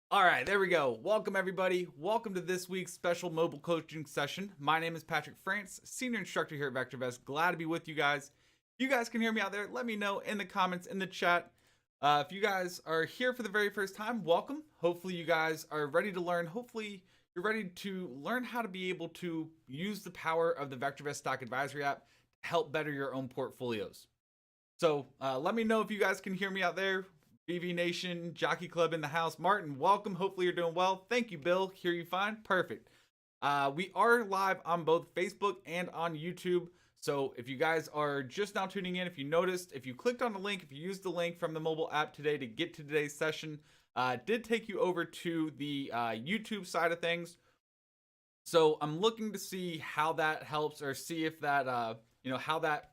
All right, there we go. Welcome, everybody. Welcome to this week's special mobile coaching session. My name is Patrick France, Senior Instructor here at VectorVest. Glad to be with you guys. If you guys can hear me out there, let me know in the comments, in the chat. If you guys are here for the very first time, welcome. Hopefully, you guys are ready to learn. Hopefully, you're ready to learn how to be able to use the power of the VectorVest Stock Advisory app to help better your own portfolios. So let me know if you guys can hear me out there. BV Nation, Jockey Club in the house. Martin, welcome. Hopefully you're doing well. Thank you, Bill. Hear you fine? Perfect. We are live on both Facebook and on YouTube. So if you guys are just now tuning in, if you noticed, if you clicked on the link, if you used the link from the mobile app today to get to today's session, it did take you over to the YouTube side of things. So I'm looking to see how that helps, or see if that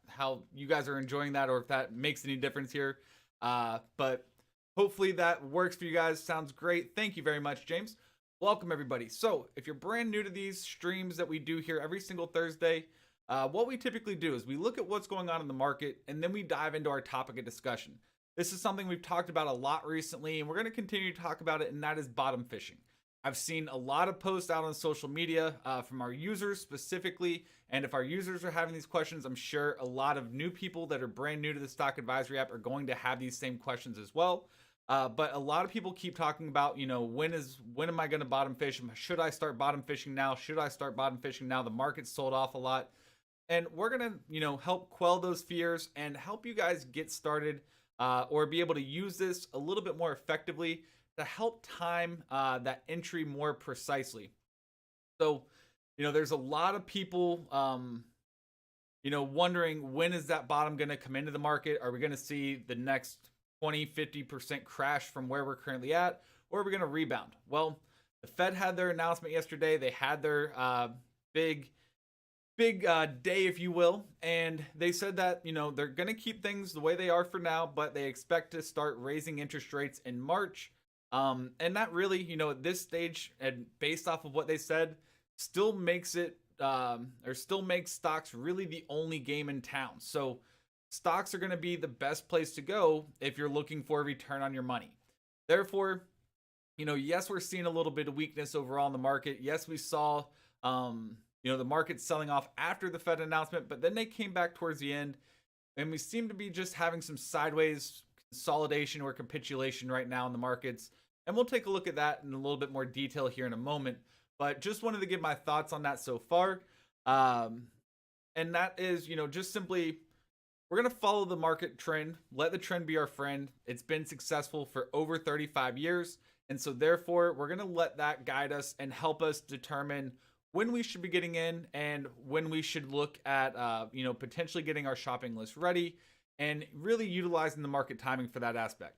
how you guys are enjoying that, or if that makes any difference here. But hopefully that works for you guys. Sounds great. Thank you very much, James. Welcome, everybody. So if you're brand new to these streams that we do here every single Thursday, what we typically do is we look at what's going on in the market, and then we dive into our topic of discussion. This is something we've talked about a lot recently, and we're going to continue to talk about it, and that is bottom fishing. I've seen a lot of posts out on social media from our users specifically, and if our users are having these questions, I'm sure a lot of new people that are brand new to the Stock Advisory app are going to have these same questions as well. But a lot of people keep talking about, when am I going to bottom fish? Should I start bottom fishing now? Should I start bottom fishing now? The market's sold off a lot. And we're going to, help quell those fears and help you guys get started or be able to use this a little bit more effectively to help time that entry more precisely. So, there's a lot of people, wondering, when is that bottom going to come into the market? Are we going to see the next 20-50% crash from where we're currently at, or are we going to rebound? Well, the Fed had their announcement yesterday. They had their big day, if you will, and they said that they're going to keep things the way they are for now, but they expect to start raising interest rates in March. And that really, at this stage, and based off of what they said, still makes it still makes stocks really the only game in town. So stocks are going to be the best place to go if you're looking for a return on your money. Therefore, yes, we're seeing a little bit of weakness overall in the market. Yes, we saw, the market selling off after the Fed announcement, but then they came back towards the end, and we seem to be just having some sideways consolidation or capitulation right now in the markets. And we'll take a look at that in a little bit more detail here in a moment. But just wanted to give my thoughts on that so far. And that is, just simply, we're going to follow the market trend, let the trend be our friend. It's been successful for over 35 years. And so therefore, we're going to let that guide us and help us determine when we should be getting in and when we should look at, potentially getting our shopping list ready and really utilizing the market timing for that aspect.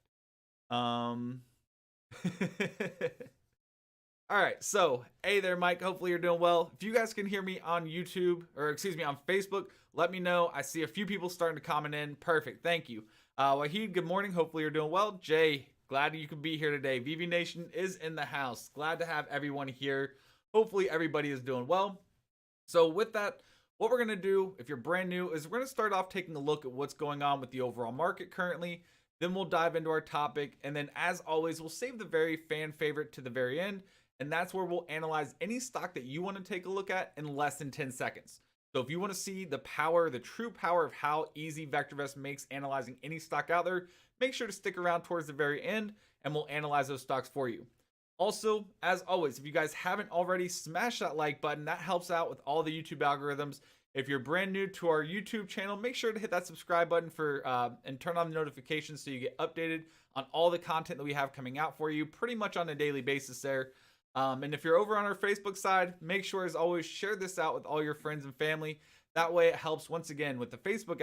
All right, so hey there, Mike. Hopefully you're doing well. If you guys can hear me on YouTube, or excuse me, on Facebook, let me know. I see a few people starting to comment in. Perfect, thank you. Wahid, good morning. Hopefully you're doing well. Jay, glad you could be here today. VV Nation is in the house. Glad to have everyone here. Hopefully everybody is doing well. So with that, what we're gonna do, if you're brand new, is we're gonna start off taking a look at what's going on with the overall market currently. Then we'll dive into our topic, and then as always, we'll save the very fan favorite to the very end, and that's where we'll analyze any stock that you want to take a look at in less than 10 seconds. So if you want to see the power, the true power of how easy VectorVest makes analyzing any stock out there, make sure to stick around towards the very end, and we'll analyze those stocks for you. Also, as always, if you guys haven't already, smash that like button. That helps out with all the YouTube algorithms. If you're brand new to our YouTube channel, make sure to hit that subscribe button and turn on the notifications so you get updated on all the content that we have coming out for you pretty much on a daily basis there. And if you're over on our Facebook side, make sure as always, share this out with all your friends and family. That way it helps once again with the Facebook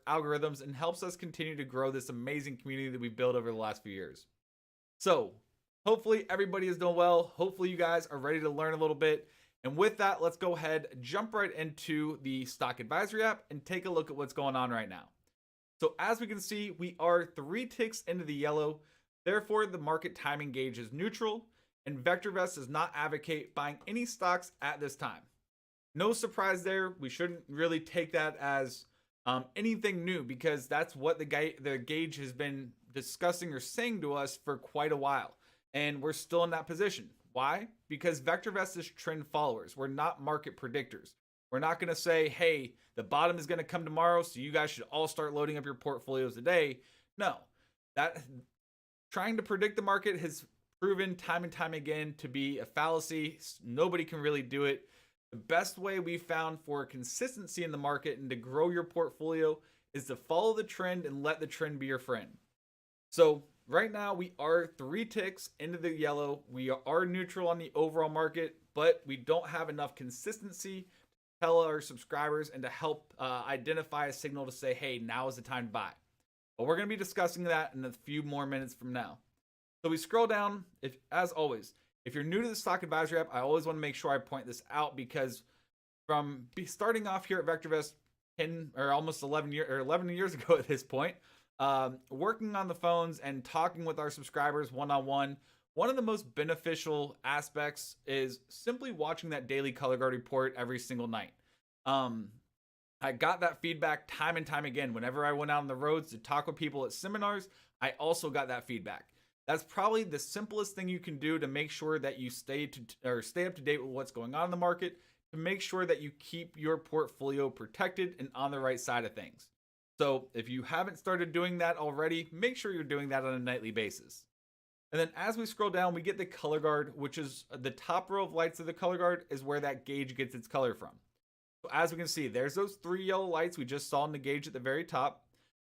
algorithms and helps us continue to grow this amazing community that we've built over the last few years. So hopefully everybody is doing well. Hopefully you guys are ready to learn a little bit. And with that, let's go ahead, jump right into the Stock Advisory app and take a look at what's going on right now. So as we can see, we are 3 ticks into the yellow. Therefore, the market timing gauge is neutral, and VectorVest does not advocate buying any stocks at this time. No surprise there. We shouldn't really take that as anything new, because that's what the gauge has been discussing or saying to us for quite a while. And we're still in that position. Why? Because VectorVest is trend followers. We're not market predictors. We're not going to say, hey, the bottom is going to come tomorrow, so you guys should all start loading up your portfolios today. No, that trying to predict the market has proven time and time again to be a fallacy. Nobody can really do it. The best way we found for consistency in the market and to grow your portfolio is to follow the trend and let the trend be your friend. So right now we are 3 ticks into the yellow. We are neutral on the overall market, but we don't have enough consistency to tell our subscribers and to help identify a signal to say, hey, now is the time to buy. But we're going to be discussing that in a few more minutes from now. So we scroll down. As always, if you're new to the stock advisory app, I always want to make sure I point this out, because from starting off here at VectorVest 10 or almost 11 years ago at this point, working on the phones and talking with our subscribers one-on-one, one of the most beneficial aspects is simply watching that daily color guard report every single night. I got that feedback time and time again. Whenever I went out on the roads to talk with people at seminars, I also got that feedback. That's probably the simplest thing you can do to make sure that you stay up to date with what's going on in the market, to make sure that you keep your portfolio protected and on the right side of things. So if you haven't started doing that already, make sure you're doing that on a nightly basis. And then as we scroll down, we get the color guard, which is the top row of lights of the color guard is where that gauge gets its color from. So as we can see, there's those 3 yellow lights we just saw in the gauge at the very top.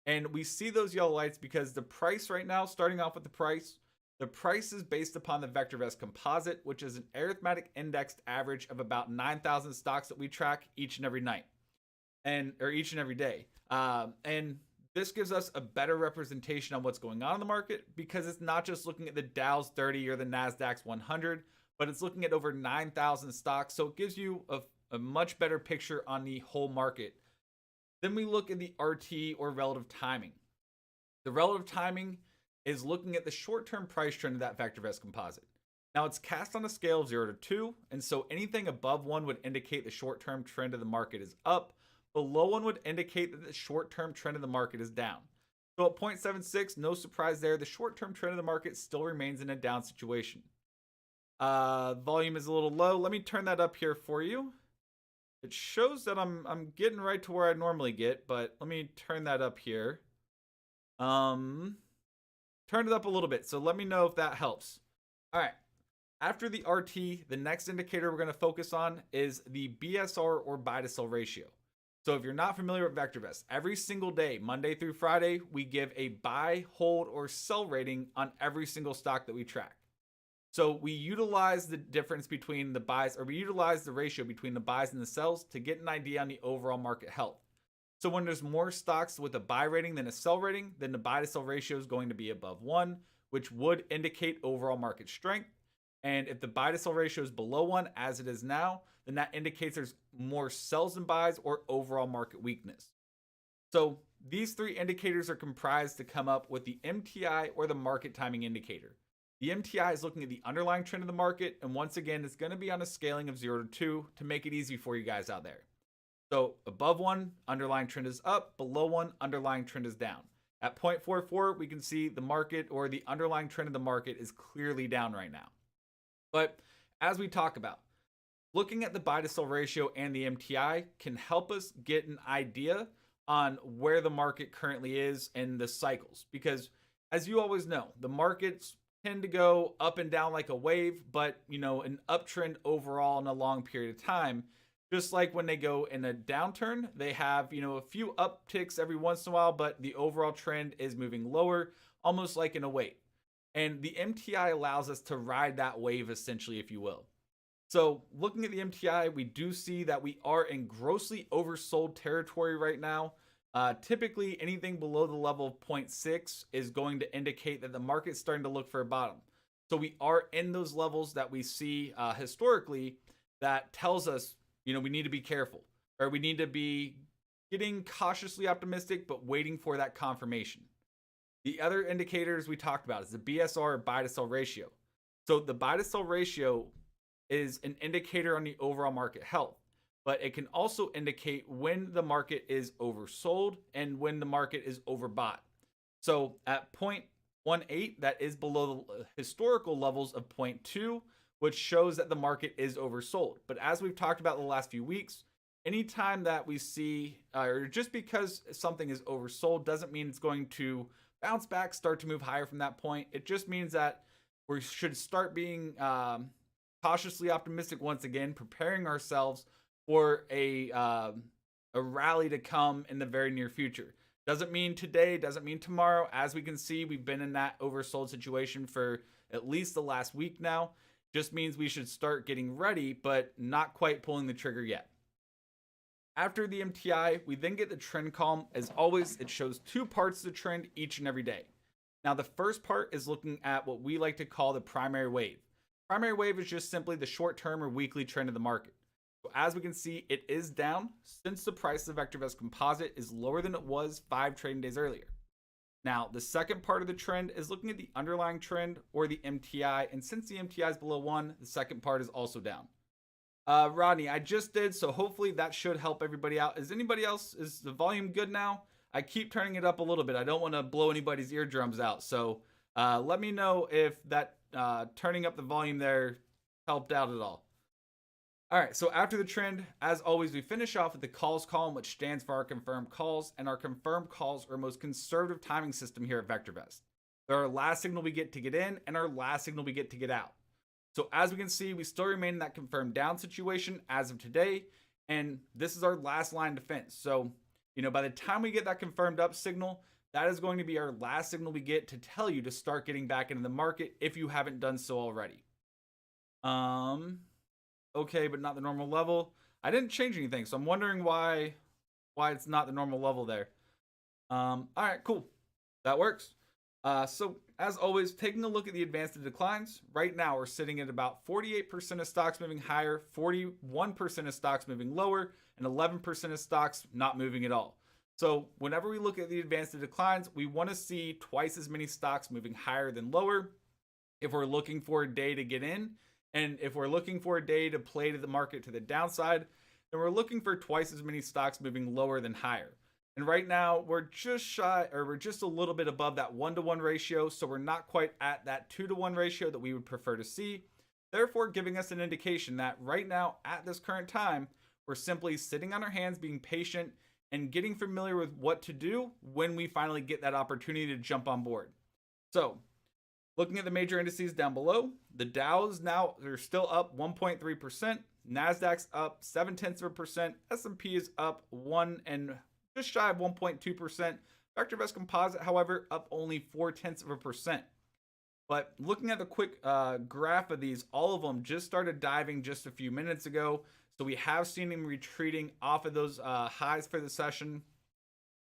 And we see those yellow lights because the price right now, starting off with the price is based upon the VectorVest composite, which is an arithmetic indexed average of about 9,000 stocks that we track each and every night or each and every day. And this gives us a better representation on what's going on in the market, because it's not just looking at the Dow's 30 or the Nasdaq's 100, but it's looking at over 9,000 stocks. So it gives you a much better picture on the whole market. Then we look at the RT, or relative timing. The relative timing is looking at the short-term price trend of that VectorVest composite. Now it's cast on a scale of 0 to 2, and so anything above 1 would indicate the short-term trend of the market is up. Below 1 would indicate that the short-term trend of the market is down. So at 0.76, no surprise there, the short-term trend of the market still remains in a down situation. Volume is a little low. Let me turn that up here for you. It shows that I'm getting right to where I normally get, but let me turn that up here. Turn it up a little bit, so let me know if that helps. All right. After the RT, the next indicator we're going to focus on is the BSR, or buy to sell ratio. So if you're not familiar with VectorVest, every single day, Monday through Friday, we give a buy, hold, or sell rating on every single stock that we track. So we utilize the difference between the buys, or we utilize the ratio between the buys and the sells to get an idea on the overall market health. So when there's more stocks with a buy rating than a sell rating, then the buy to sell ratio is going to be above 1, which would indicate overall market strength. And if the buy to sell ratio is below 1, as it is now, then that indicates there's more sells than buys, or overall market weakness. So these 3 indicators are comprised to come up with the MTI, or the market timing indicator. The MTI is looking at the underlying trend of the market, and once again, it's going to be on a scaling of 0 to 2 to make it easy for you guys out there. So above 1, underlying trend is up. Below 1, underlying trend is down. At 0.44, we can see the market, or the underlying trend of the market, is clearly down right now. But as we talk about, looking at the buy to sell ratio and the MTI can help us get an idea on where the market currently is in the cycles. Because as you always know, the markets tend to go up and down like a wave, but an uptrend overall in a long period of time. Just like when they go in a downturn, they have a few upticks every once in a while, but the overall trend is moving lower, almost like in a wave. And the MTI allows us to ride that wave, essentially, if you will. So looking at the MTI, we do see that we are in grossly oversold territory right now. Typically, anything below the level of 0.6 is going to indicate that the market's starting to look for a bottom. So we are in those levels that we see historically that tells us, we need to be careful, or we need to be getting cautiously optimistic, but waiting for that confirmation. The other indicators we talked about is the BSR, or buy to sell ratio. So the buy to sell ratio is an indicator on the overall market health, but it can also indicate when the market is oversold and when the market is overbought. So at 0.1 0.18, that is below the historical levels of 0.2, which shows that the market is oversold. But as we've talked about in the last few weeks, anytime that we see, or just because something is oversold doesn't mean it's going to bounce back, start to move higher from that point. It just means that we should start being cautiously optimistic once again, preparing ourselves for a rally to come in the very near future. Doesn't mean today, doesn't mean tomorrow. As we can see, we've been in that oversold situation for at least the last week now. Just means we should start getting ready, but not quite pulling the trigger yet. After the MTI, we then get the trend column. As always, it shows two parts of the trend each and every day. Now, the first part is looking at what we like to call the primary wave. Primary wave is just simply the short-term or weekly trend of the market. So as we can see, it is down since the price of the VectorVest composite is lower than it was 5 trading days earlier. Now, the second part of the trend is looking at the underlying trend or the MTI. And since the MTI is below 1, the second part is also down. Rodney, I just did, so hopefully that should help everybody out. Is the volume good now? I keep turning it up a little bit. I don't want to blow anybody's eardrums out. So let me know if that turning up the volume there helped out at all. All right, so after the trend, as always, we finish off with the calls column, which stands for our confirmed calls, and our confirmed calls are our most conservative timing system here at VectorVest. They're our last signal we get to get in and our last signal we get to get out. So as we can see, we still remain in that confirmed down situation as of today, and this is our last line of defense. So, by the time we get that confirmed up signal, that is going to be our last signal we get to tell you to start getting back into the market if you haven't done so already. Okay, but not the normal level. I didn't change anything, so I'm wondering why it's not the normal level there. All right, cool. That works. So as always, taking a look at the advanced declines, right now we're sitting at about 48% of stocks moving higher, 41% of stocks moving lower, and 11% of stocks not moving at all. So whenever we look at the advanced declines, we want to see twice as many stocks moving higher than lower if we're looking for a day to get in. And if we're looking for a day to play to the market to the downside, then we're looking for twice as many stocks moving lower than higher. And right now we're just a little bit above that 1-to-1 ratio. So we're not quite at that 2-to-1 ratio that we would prefer to see. Therefore, giving us an indication that right now at this current time, we're simply sitting on our hands, being patient and getting familiar with what to do when we finally get that opportunity to jump on board. So looking at the major indices down below, the Dow's now, they're still up 1.3%. NASDAQ's up 0.7%. S&P is up 1 and just shy of 1.2%. VectorVest composite, however, up only 0.4%. But looking at the quick graph of these, all of them just started diving just a few minutes ago. So we have seen them retreating off of those highs for the session.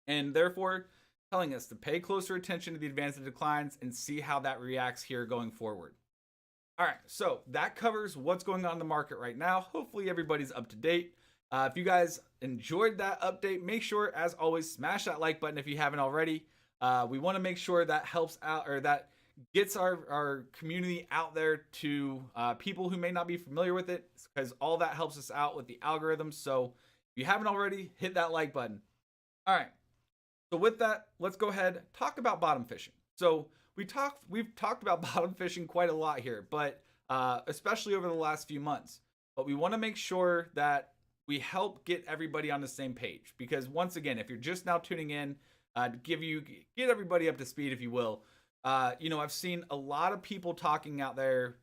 And therefore, telling us to pay closer attention to the advanced declines and see how that reacts here going forward. All right, so that covers what's going on in the market right now. Hopefully everybody's up to date. If you guys enjoyed that update, make sure, as always, smash that like button if you haven't already. We want to make sure that helps out, or that gets our community out there to people who may not be familiar with it, because all that helps us out with the algorithms. So if you haven't already, hit that like button. All right. So with that, let's go ahead talk about bottom fishing. So we've talked about bottom fishing quite a lot here, but especially over the last few months. But we want to make sure that we help get everybody on the same page, because once again, if you're just now tuning in, to get everybody up to speed, if you will. I've seen a lot of people talking out there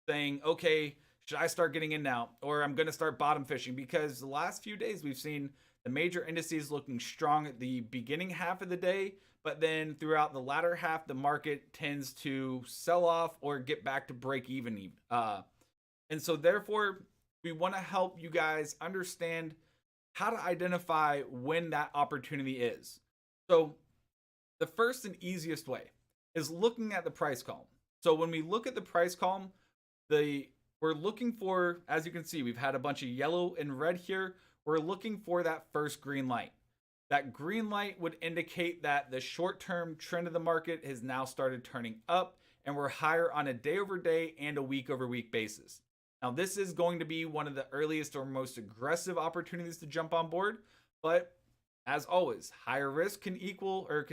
saying, okay, should I start getting in now? Or I'm going to start bottom fishing, because the last few days we've seen the major indices looking strong at the beginning half of the day, but then throughout the latter half, the market tends to sell off or get back to break even. And so therefore, we want to help you guys understand how to identify when that opportunity is. So the first and easiest way is looking at the price column. So when we look at the price column, we're looking for, as you can see, we've had a bunch of yellow and red here. We're looking for that first green light. That green light would indicate that the short-term trend of the market has now started turning up, and we're higher on a day-over-day and a week-over-week basis. Now, this is going to be one of the earliest or most aggressive opportunities to jump on board, but as always, higher risk can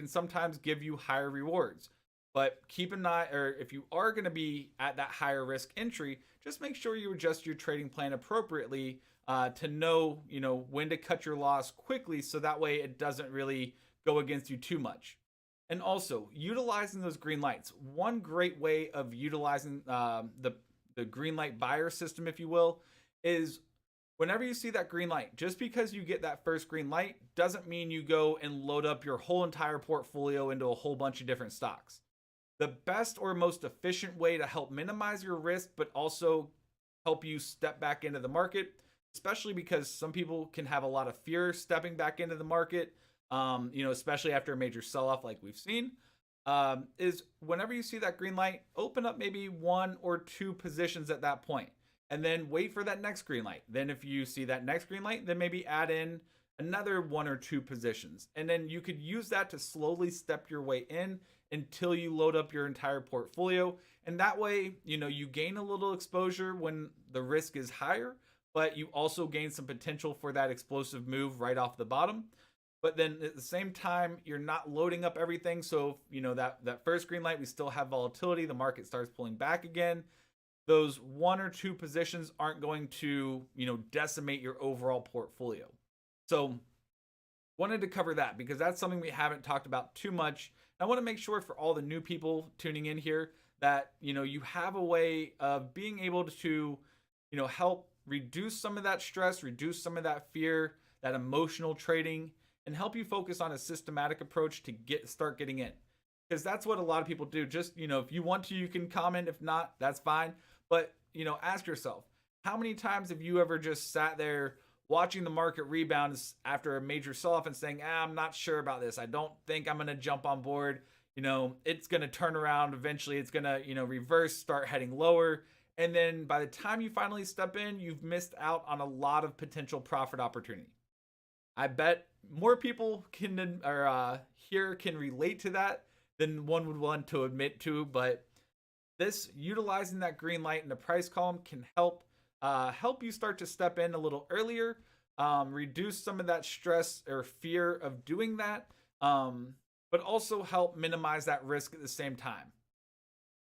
sometimes give you higher rewards. But keep an eye, or if you are going to be at that higher risk entry, just make sure you adjust your trading plan appropriately to know, when to cut your loss quickly, so that way it doesn't really go against you too much. And also, utilizing those green lights. One great way of utilizing the green light buyer system, if you will, is whenever you see that green light, just because you get that first green light doesn't mean you go and load up your whole entire portfolio into a whole bunch of different stocks. The best or most efficient way to help minimize your risk, but also help you step back into the market, especially because some people can have a lot of fear stepping back into the market, especially after a major sell-off like we've seen, is whenever you see that green light, open up maybe 1 or 2 positions at that point, and then wait for that next green light. Then if you see that next green light, then maybe add in another 1 or 2 positions. And then you could use that to slowly step your way in until you load up your entire portfolio. And that way, you gain a little exposure when the risk is higher, but you also gain some potential for that explosive move right off the bottom. But then at the same time, you're not loading up everything. So, that first green light, we still have volatility. The market starts pulling back again. Those 1 or 2 positions aren't going to, decimate your overall portfolio. So wanted to cover that because that's something we haven't talked about too much. I want to make sure for all the new people tuning in here that, you have a way of being able to, help reduce some of that stress, reduce some of that fear, that emotional trading, and help you focus on a systematic approach to start getting in. Because that's what a lot of people do. Just, if you want to, you can comment. If not, that's fine. But, ask yourself, how many times have you ever just sat there watching the market rebound after a major sell-off and saying, I'm not sure about this. I don't think I'm going to jump on board. It's going to turn around. Eventually it's going to, reverse, start heading lower. And then by the time you finally step in, you've missed out on a lot of potential profit opportunity. I bet more people can relate to that than one would want to admit to, but utilizing that green light in the price column can help you start to step in a little earlier, reduce some of that stress or fear of doing that, but also help minimize that risk at the same time.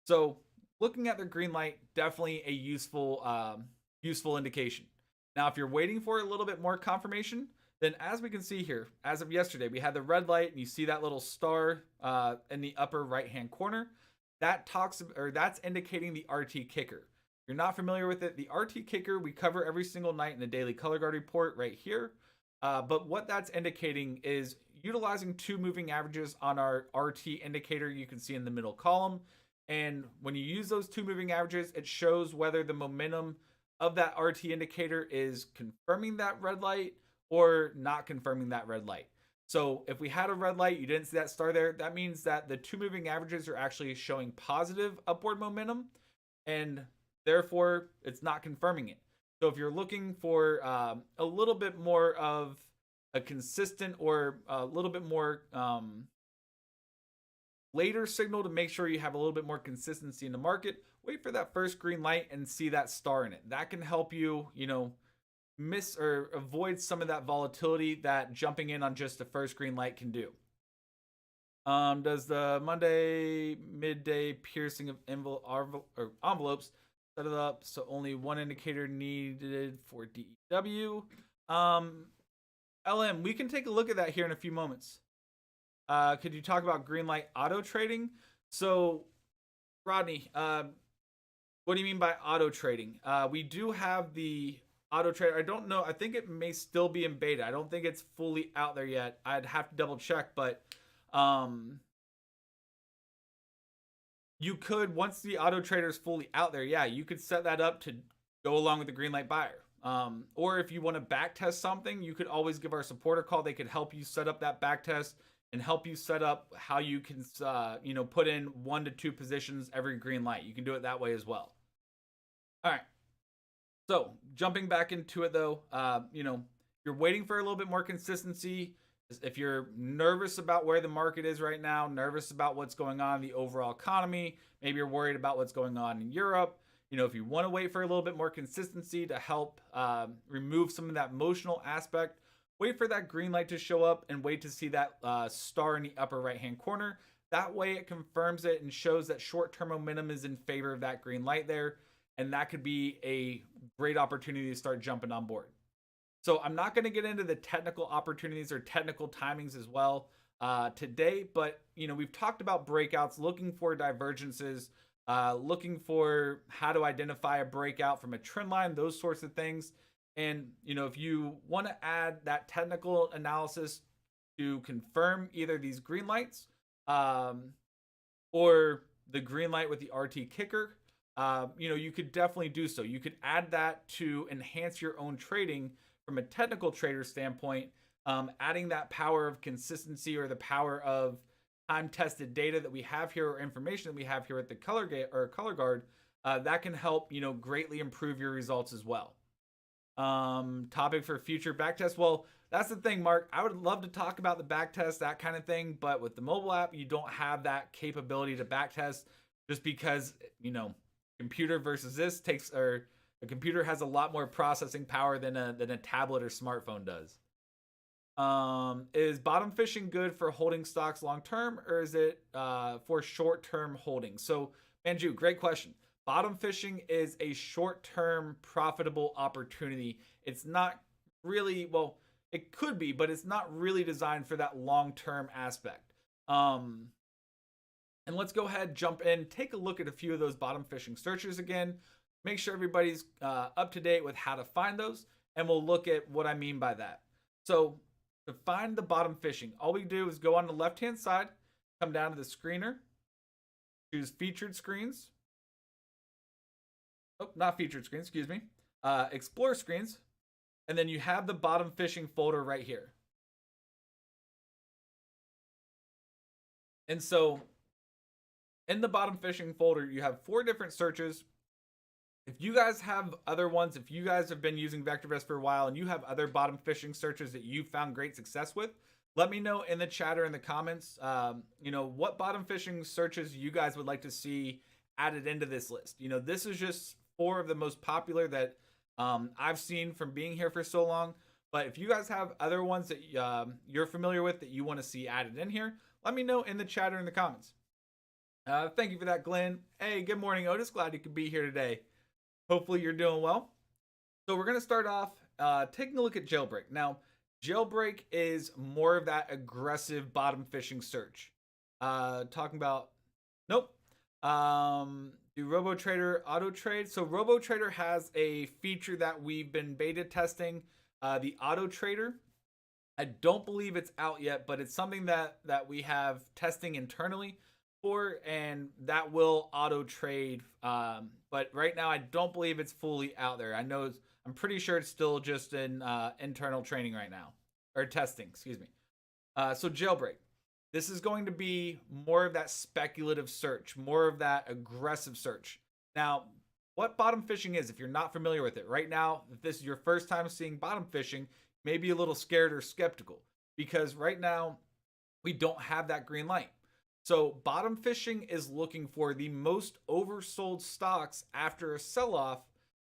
So looking at the green light, definitely a useful indication. Now, if you're waiting for a little bit more confirmation, then as we can see here, as of yesterday, we had the red light, and you see that little star in the upper right-hand corner. That's indicating the RT kicker. If you're not familiar with it, the RT kicker we cover every single night in the daily color guard report right here. But what that's indicating is utilizing 2 moving averages on our RT indicator you can see in the middle column. And when you use those 2 moving averages, it shows whether the momentum of that RT indicator is confirming that red light or not confirming that red light. So if we had a red light, you didn't see that star there, that means that the 2 moving averages are actually showing positive upward momentum, and therefore it's not confirming it. So if you're looking for a little bit more of a consistent or a little bit more later signal to make sure you have a little bit more consistency in the market, wait for that first green light and see that star in it. That can help you, miss or avoid some of that volatility that jumping in on just the first green light can do. Does the Monday midday piercing of envelopes set it up so only 1 indicator needed for DEW? LM, we can take a look at that here in a few moments. Could you talk about green light auto trading? So, Rodney, what do you mean by auto trading? We do have the auto trader. I don't know. I think it may still be in beta. I don't think it's fully out there yet. I'd have to double check, but you could, once the auto trader is fully out there, yeah, you could set that up to go along with the green light buyer. Or if you want to back test something, you could always give our support a call. They could help you set up that back test and help you set up how you can, put in 1 to 2 positions every green light. You can do it that way as well. All right. So jumping back into it though, you're waiting for a little bit more consistency. If you're nervous about where the market is right now, nervous about what's going on in the overall economy, maybe you're worried about what's going on in Europe, if you want to wait for a little bit more consistency to help remove some of that emotional aspect, wait for that green light to show up and wait to see that star in the upper right hand corner. That way it confirms it and shows that short-term momentum is in favor of that green light there. And that could be a great opportunity to start jumping on board. So I'm not going to get into the technical opportunities or technical timings as well today, but we've talked about breakouts, looking for divergences, looking for how to identify a breakout from a trend line, those sorts of things. And if you want to add that technical analysis to confirm either these green lights or the green light with the RT kicker, you could definitely do so. You could add that to enhance your own trading from a technical trader standpoint, adding that power of consistency or the power of time-tested data that we have here or information that we have here at the color guard, that can help greatly improve your results as well. Topic for future backtest. Well, that's the thing, Mark. I would love to talk about the backtest, that kind of thing, but with the mobile app, you don't have that capability to backtest just because computer versus this a computer has a lot more processing power than a tablet or smartphone does. Is bottom fishing good for holding stocks long term, or is it for short term holding? So, Manju, great question. Bottom fishing is a short term profitable opportunity. It's not really, well, it could be, but it's not really designed for that long term aspect. And let's go ahead, jump in, take a look at a few of those bottom fishing searches again. Make sure everybody's up to date with how to find those, and we'll look at what I mean by that. So to find the bottom fishing, all we do is go on the left-hand side, come down to the screener, choose featured screens. Oh, not featured screens, excuse me. Explore screens, and then you have the bottom fishing folder right here. And so in the bottom fishing folder, you have 4 different searches. If you guys have other ones, if you guys have been using VectorVest for a while and you have other bottom fishing searches that you found great success with, let me know in the chat or in the comments, what bottom fishing searches you guys would like to see added into this list. This is just 4 of the most popular that I've seen from being here for so long. But if you guys have other ones that you're familiar with that you want to see added in here, let me know in the chat or in the comments. Thank you for that, Glenn. Hey, good morning, Otis. Glad you could be here today. Hopefully you're doing well. So we're going to start off taking a look at Jailbreak. Now, Jailbreak is more of that aggressive bottom fishing search. Talking about, nope. Do RoboTrader auto trade? So RoboTrader has a feature that we've been beta testing, the auto trader. I don't believe it's out yet, but it's something that we have testing internally for, and that will auto trade. But right now, I don't believe it's fully out there. I'm pretty sure it's still just in internal training right now, or testing, excuse me. So Jailbreak. This is going to be more of that speculative search, more of that aggressive search. Now, what bottom fishing is, if you're not familiar with it, right now, if this is your first time seeing bottom fishing, maybe a little scared or skeptical, because right now we don't have that green light. So bottom fishing is looking for the most oversold stocks after a sell-off,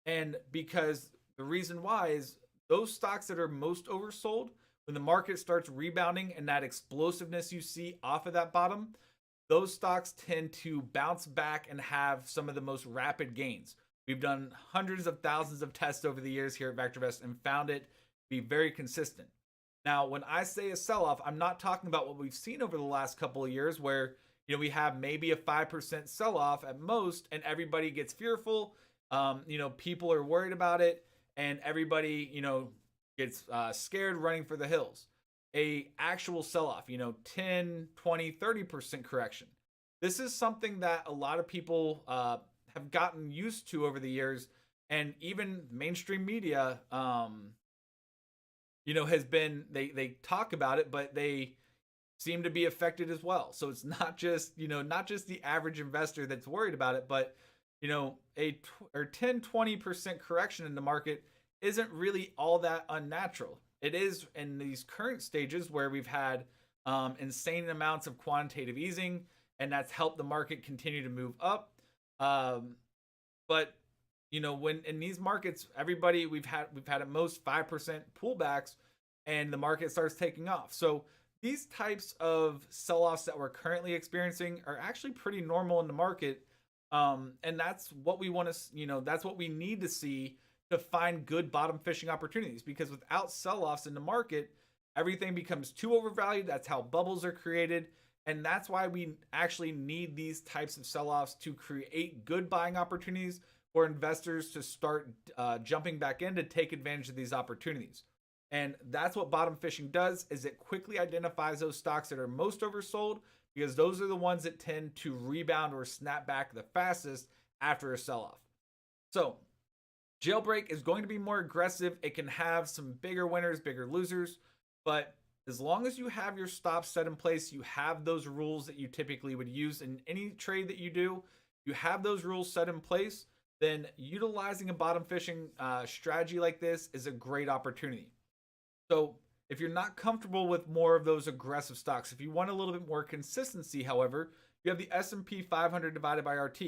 and because the reason why is those stocks that are most oversold, when the market starts rebounding and that explosiveness you see off of that bottom, those stocks tend to bounce back and have some of the most rapid gains. We've done hundreds of thousands of tests over the years here at VectorVest and found it to be very consistent. Now, when I say a sell-off, I'm not talking about what we've seen over the last couple of years where, we have maybe a 5% sell-off at most and everybody gets fearful. People are worried about it and everybody, gets scared running for the hills. A actual sell-off, 10, 20, 30% correction. This is something that a lot of people have gotten used to over the years, and even mainstream media has been, they talk about it, but they seem to be affected as well. So it's not just, not just the average investor that's worried about it, but, a 10, 20% correction in the market isn't really all that unnatural. It is in these current stages where we've had insane amounts of quantitative easing, and that's helped the market continue to move up. But when in these markets, everybody we've had at most 5% pullbacks, and the market starts taking off. So these types of sell-offs that we're currently experiencing are actually pretty normal in the market. And that's what we want to, that's what we need to see to find good bottom fishing opportunities, because without sell-offs in the market, everything becomes too overvalued. That's how bubbles are created. And that's why we actually need these types of sell-offs to create good buying opportunities for investors to start jumping back in to take advantage of these opportunities. And that's what bottom fishing does, is it quickly identifies those stocks that are most oversold, because those are the ones that tend to rebound or snap back the fastest after a sell-off. So Jailbreak is going to be more aggressive. It can have some bigger winners, bigger losers, but as long as you have your stops set in place, you have those rules that you typically would use in any trade that you do, you have those rules set in place, then utilizing a bottom fishing strategy like this is a great opportunity. So if you're not comfortable with more of those aggressive stocks, if you want a little bit more consistency, however, you have the S&P 500 divided by RT.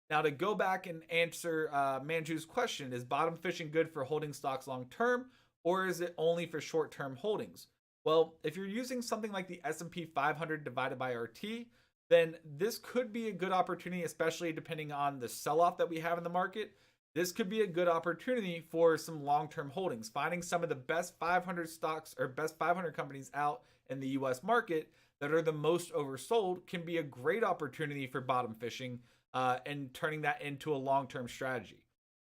Now, to go back and answer Manju's question, is bottom fishing good for holding stocks long term, or is it only for short term holdings? Well, if you're using something like the S&P 500 divided by RT, then this could be a good opportunity, especially depending on the sell-off that we have in the market. This could be a good opportunity for some long-term holdings. Finding some of the best 500 stocks or best 500 companies out in the US market that are the most oversold can be a great opportunity for bottom fishing and turning that into a long-term strategy.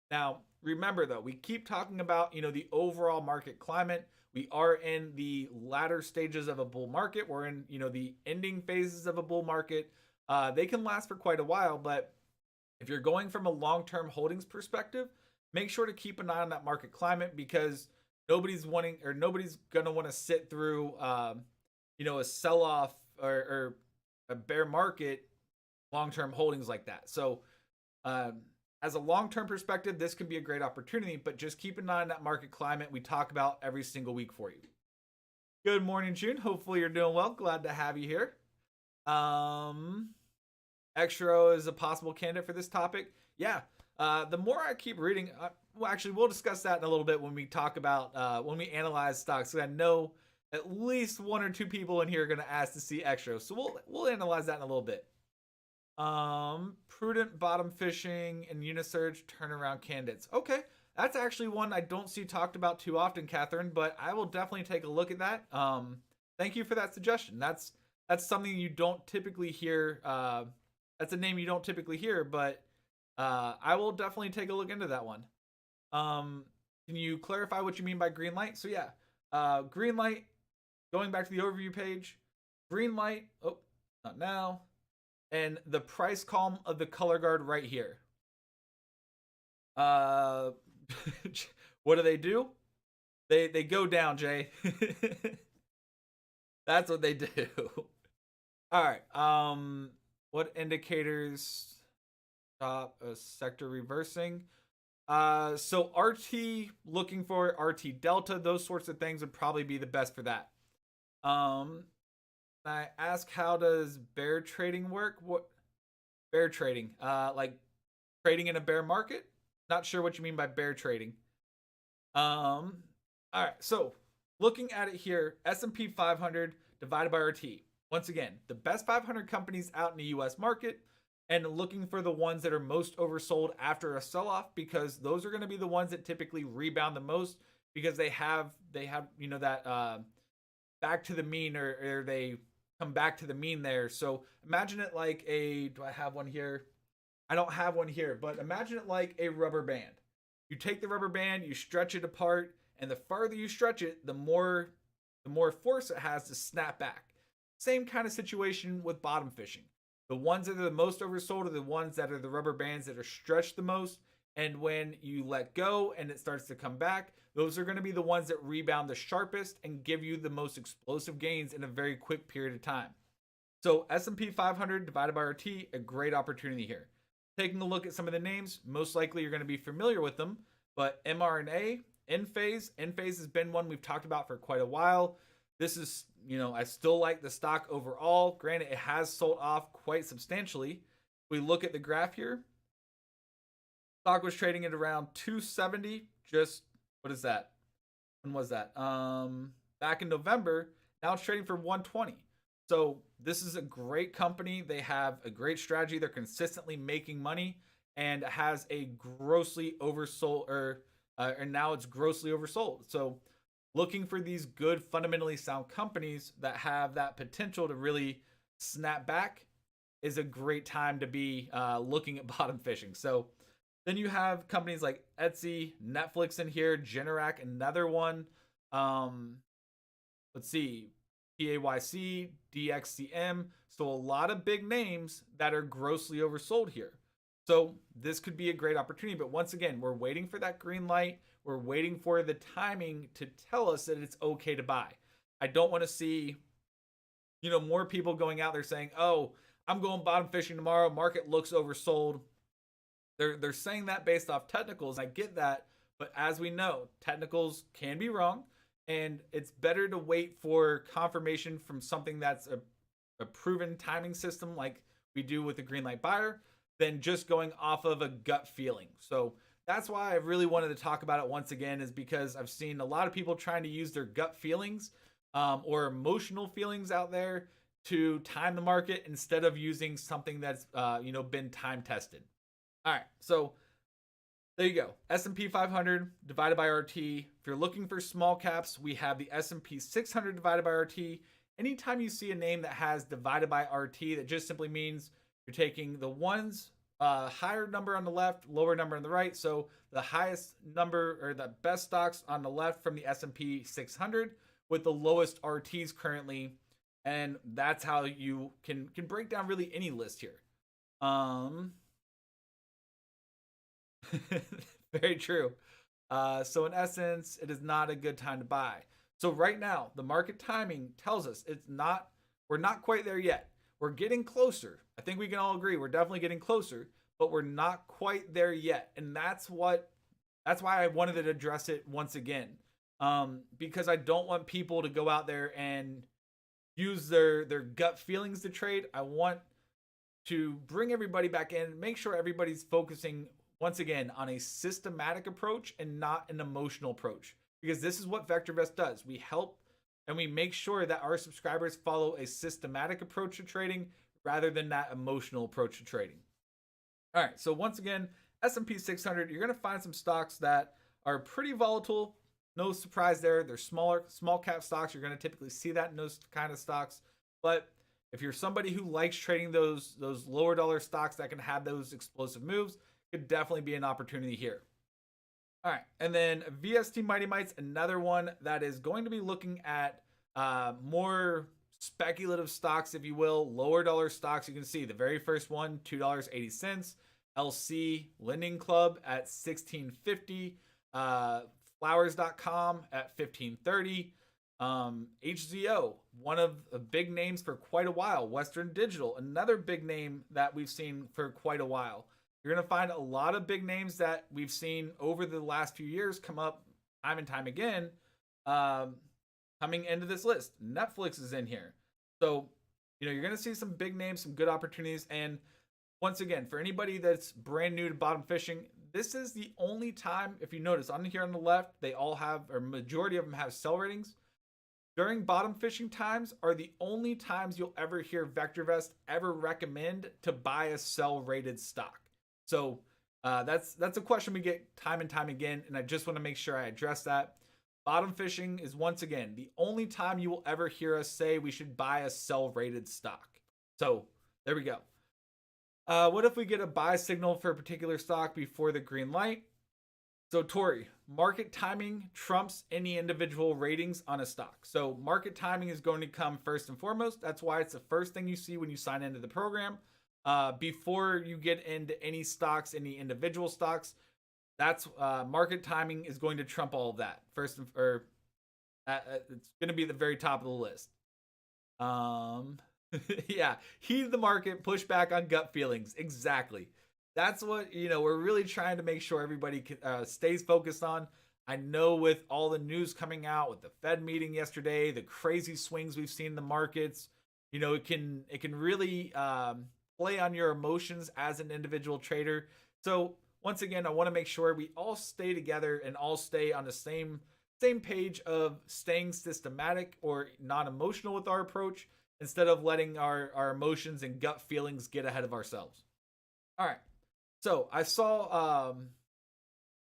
Now, remember though, we keep talking about, the overall market climate. We are in the latter stages of a bull market. We're in, the ending phases of a bull market. They can last for quite a while, but if you're going from a long-term holdings perspective, make sure to keep an eye on that market climate, because nobody's going to want to sit through, a sell-off or a bear market long-term holdings like that. So, as a long-term perspective, this could be a great opportunity, but just keep an eye on that market climate we talk about every single week for you. Good morning, June. Hopefully you're doing well. Glad to have you here. Extro is a possible candidate for this topic. Yeah. The more I keep reading, we'll discuss that in a little bit when we talk about, when we analyze stocks. So I know at least one or two people in here are going to ask to see Extro. So we'll analyze that in a little bit. Prudent bottom fishing and Unisurge turnaround candidates. Okay. That's actually one I don't see talked about too often, Catherine, but I will definitely take a look at that. Thank you for that suggestion. That's something you don't typically hear. That's a name you don't typically hear, but I will definitely take a look into that one. Can you clarify what you mean by green light? So yeah, green light, going back to the overview page, green light, oh, not now, and the price column of the color guard right here. What do? They go down, Jay. That's what they do. All right. What indicators stop a sector reversing? So RT, looking for RT delta, those sorts of things would probably be the best for that. I ask, how does bear trading work? What bear trading? Like trading in a bear market? Not sure what you mean by bear trading. All right, so looking at it here, S&P 500 divided by RT. Once again, the best 500 companies out in the US market, and looking for the ones that are most oversold after a sell-off, because those are going to be the ones that typically rebound the most, because they have that back to the mean, or they come back to the mean there. So imagine it like do I have one here? I don't have one here, but imagine it like a rubber band. You take the rubber band, you stretch it apart, and the farther you stretch it, the more force it has to snap back. Same kind of situation with bottom fishing. The ones that are the most oversold are the ones that are the rubber bands that are stretched the most. And when you let go and it starts to come back, those are going to be the ones that rebound the sharpest and give you the most explosive gains in a very quick period of time. So S&P 500 divided by RT, a great opportunity here. Taking a look at some of the names, most likely you're going to be familiar with them, but mRNA, Enphase has been one we've talked about for quite a while. This is, I still like the stock overall. Granted, it has sold off quite substantially. We look at the graph here. Stock was trading at around 270. Just, what is that? When was that? Back in November, Now it's trading for 120. So this is a great company. They have a great strategy. They're consistently making money and has a grossly oversold, and now it's grossly oversold. So looking for these good, fundamentally sound companies that have that potential to really snap back is a great time to be looking at bottom fishing. So then you have companies like Etsy, Netflix in here, Generac, another one. Let's see, PAYC, DXCM. So a lot of big names that are grossly oversold here. So this could be a great opportunity. But once again, we're waiting for that green light. We're waiting for the timing to tell us that it's okay to buy. I don't want to see, more people going out there saying, oh, I'm going bottom fishing tomorrow. Market looks oversold. They're saying that based off technicals. I get that. But as we know, technicals can be wrong. And it's better to wait for confirmation from something that's a proven timing system like we do with the green light buyer than just going off of a gut feeling. So that's why I really wanted to talk about it once again, is because I've seen a lot of people trying to use their gut feelings or emotional feelings out there to time the market instead of using something that's been time tested. All right, so there you go. S&P 500 divided by RT. If you're looking for small caps, we have the S&P 600 divided by RT. Anytime you see a name that has divided by RT, that just simply means you're taking the ones higher number on the left, lower number on the right. So the highest number or the best stocks on the left from the S&P 600 with the lowest RTs currently. And that's how you can break down really any list here. Very true. So in essence, it is not a good time to buy. So right now, the market timing tells us we're not quite there yet. We're getting closer. I think we can all agree we're definitely getting closer, but we're not quite there yet. And that's why I wanted to address it once again. Because I don't want people to go out there and use their gut feelings to trade. I want to bring everybody back in, make sure everybody's focusing once again on a systematic approach and not an emotional approach, because this is what VectorVest does. We help and we make sure that our subscribers follow a systematic approach to trading rather than that emotional approach to trading. All right, so once again, S&P 600, you're going to find some stocks that are pretty volatile. No surprise there. They're small cap stocks. You're going to typically see that in those kind of stocks. But if you're somebody who likes trading those lower dollar stocks that can have those explosive moves, could definitely be an opportunity here. All right, and then VST Mighty Mites, another one that is going to be looking at more speculative stocks, if you will, lower dollar stocks. You can see the very first one, $2.80. LC Lending Club at $16.50. Flowers.com at $15.30. HZO, one of the big names for quite a while. Western Digital, another big name that we've seen for quite a while. You're going to find a lot of big names that we've seen over the last few years come up time and time again coming into this list. Netflix is in here. So, you're going to see some big names, some good opportunities. And once again, for anybody that's brand new to bottom fishing, this is the only time, if you notice on here on the left, they all have, or majority of them have sell ratings. During bottom fishing times are the only times you'll ever hear VectorVest ever recommend to buy a sell rated stock. So that's a question we get time and time again, and I just want to make sure I address that. Bottom fishing is, once again, the only time you will ever hear us say we should buy a sell-rated stock. So there we go. What if we get a buy signal for a particular stock before the green light? So Tori, market timing trumps any individual ratings on a stock. So market timing is going to come first and foremost. That's why it's the first thing you see when you sign into the program. Before you get into any stocks, any individual stocks, that's market timing is going to trump all of that. First, it's going to be at the very top of the list. Yeah, heed the market, push back on gut feelings. Exactly. That's what we're really trying to make sure everybody stays focused on. I know with all the news coming out, with the Fed meeting yesterday, the crazy swings we've seen in the markets, it can really play on your emotions as an individual trader. So once again, I want to make sure we all stay together and all stay on the same same page of staying systematic or non-emotional with our approach instead of letting our emotions and gut feelings get ahead of ourselves. All right. So I saw